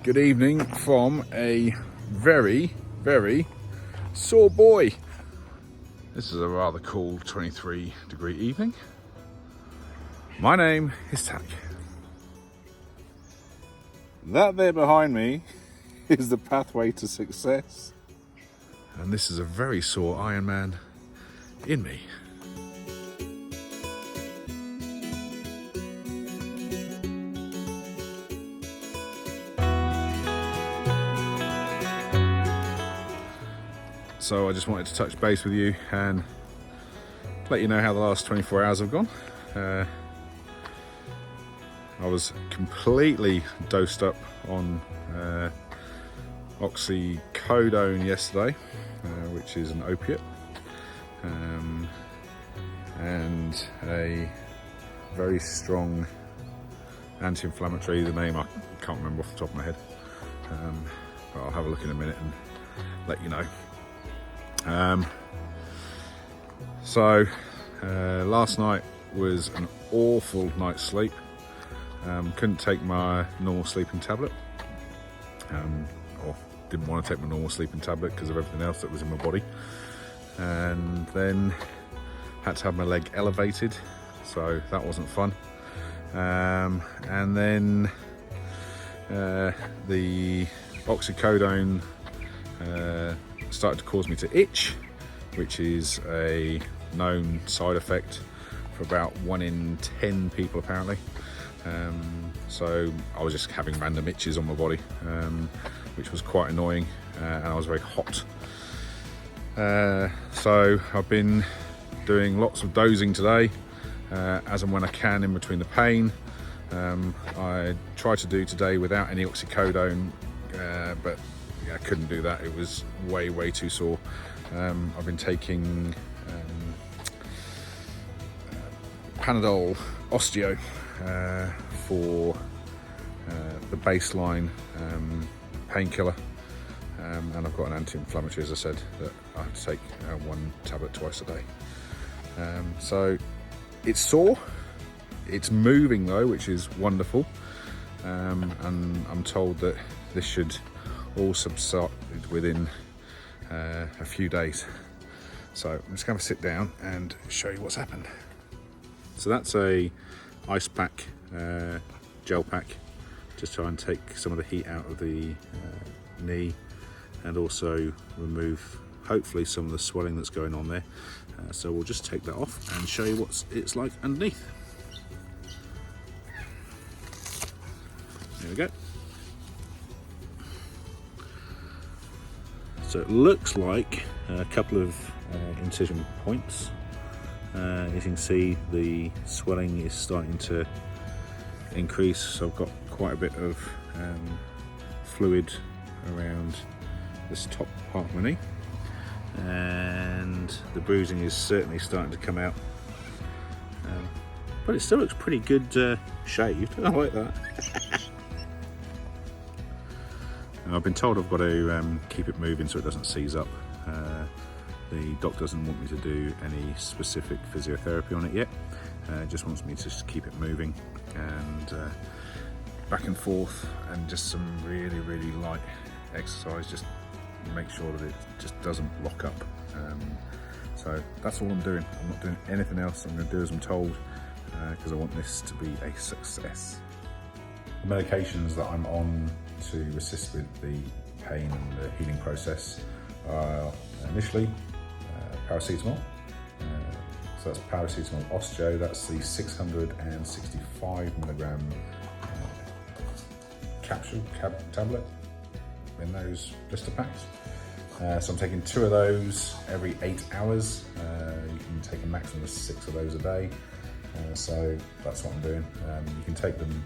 Good evening from a very, very sore boy. This is a rather cool 23-degree evening. My name is Tack. That there behind me is the pathway to success. And this is a very sore Ironman in me. So I just wanted to touch base with you and let you know how the last 24 hours have gone. I was completely dosed up on oxycodone yesterday, which is an opiate, and a very strong anti-inflammatory. The name I can't remember off the top of my head, but I'll have a look in a minute and let you know. Last night was an awful night's sleep. Couldn't take my normal sleeping tablet, or didn't want to take my normal sleeping tablet because of everything else that was in my body, and then had to have my leg elevated, so that wasn't fun. And then the oxycodone started to cause me to itch, which is a known side effect for about 1 in 10 people apparently. So I was just having random itches on my body, which was quite annoying, and I was very hot. So I've been doing lots of dosing today, as and when I can in between the pain. I tried to do today without any oxycodone, but I couldn't do that. It was way too sore. I've been taking Panadol Osteo for the baseline painkiller, and I've got an anti-inflammatory, as I said, that I have to take 1 tablet twice a day. So it's sore, it's moving though, which is wonderful, and I'm told that this should all subside within a few days. So I'm just going to sit down and show you what's happened. So that's a ice pack, gel pack, just try and take some of the heat out of the knee, and also remove hopefully some of the swelling that's going on there. So we'll just take that off and show you what it's like underneath. There we go. So it looks like a couple of incision points. As you can see, the swelling is starting to increase, so I've got quite a bit of fluid around this top part of my knee, and the bruising is certainly starting to come out, but it still looks pretty good shaved. I like that. I've been told I've got to keep it moving so it doesn't seize up. The doctor doesn't want me to do any specific physiotherapy on it yet. Just wants me to just keep it moving and back and forth, and just some really light exercise, just make sure that it just doesn't lock up. So that's all I'm doing. I'm not doing anything else. I'm going to do as I'm told, because I want this to be a success. The medications that I'm on to assist with the pain and the healing process are initially paracetamol. So that's paracetamol Osteo. That's the 665 milligram tablet in those blister packs. So I'm taking 2 of those every 8 hours. You can take a maximum of 6 of those a day. So that's what I'm doing. You can take them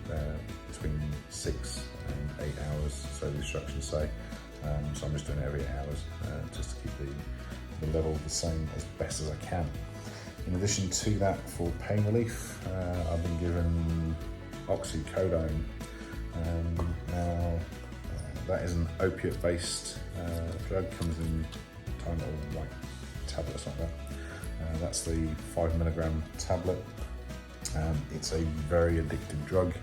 between 6 and 8 hours, so the instructions say. So I'm just doing it every 8 hours, just to keep the level the same as best as I can. In addition to that, for pain relief, I've been given oxycodone. Now, that is an opiate-based drug, comes in a tiny little white tablets like that. That's the 5 milligram tablet. It's a very addictive drug.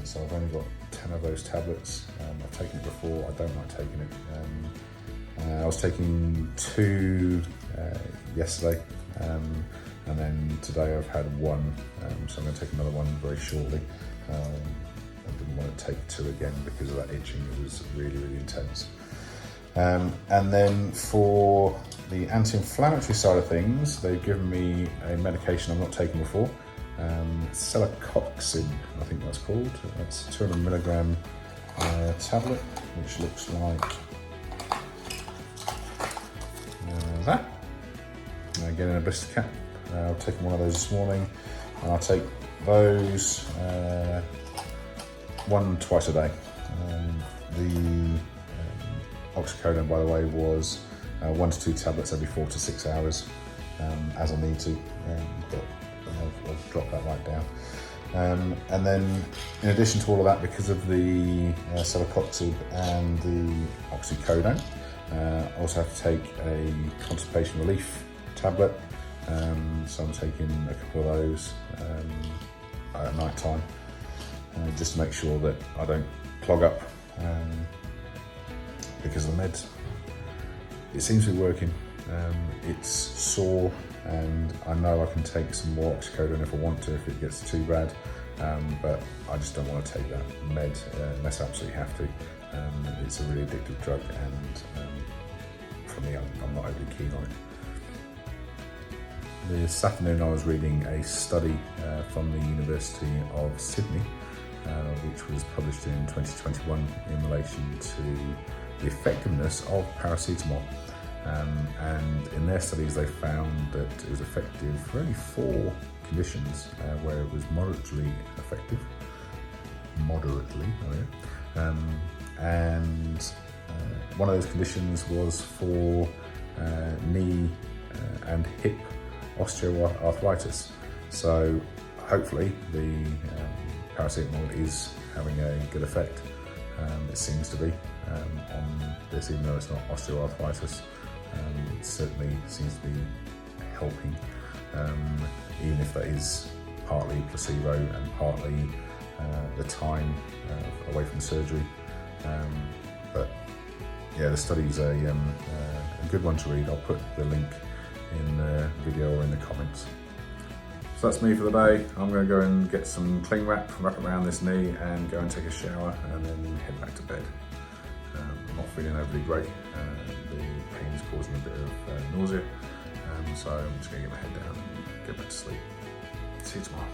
So I've only got 10 of those tablets. I've taken it before, I don't like taking it. I was taking 2 yesterday, and then today I've had 1, so I'm going to take another one very shortly. I didn't want to take 2 again because of that itching. It was really, really intense. And then for the anti-inflammatory side of things, they've given me a medication I've not taken before, celecoxib, I think that's called. That's a 200 milligram tablet, which looks like that. Again in a blister cap. I've taken one of those this morning, and I'll take those 1 twice a day. The oxycodone, by the way, was 1 to 2 tablets every 4 to 6 hours, as I need to, but I've dropped that right down. And then in addition to all of that, because of the celecoxib and the oxycodone, I also have to take a constipation relief tablet, so I'm taking a couple of those at night time, just to make sure that I don't clog up, because the meds, it seems to be working. It's sore, and I know I can take some more oxycodone if I want to, if it gets too bad, but I just don't want to take that med unless I absolutely have to. It's a really addictive drug, and for me, I'm not overly keen on it. This afternoon I was reading a study from the University of Sydney, which was published in 2021 in relation to the effectiveness of paracetamol. And in their studies they found that it was effective for only 4 conditions where it was moderately effective. And one of those conditions was for knee and hip osteoarthritis. So hopefully the paracetamol is having a good effect. It seems to be on this, even though it's not osteoarthritis. It certainly seems to be helping, even if that is partly placebo and partly the time away from surgery. But yeah, the study's a good one to read. I'll put the link in the video or in the comments. So that's me for the day. I'm going to go and get some cling wrap around this knee and go and take a shower and then head back to bed. I'm not feeling overly great. The pain is causing a bit of nausea, so I'm just going to get my head down and get back to sleep. See you tomorrow.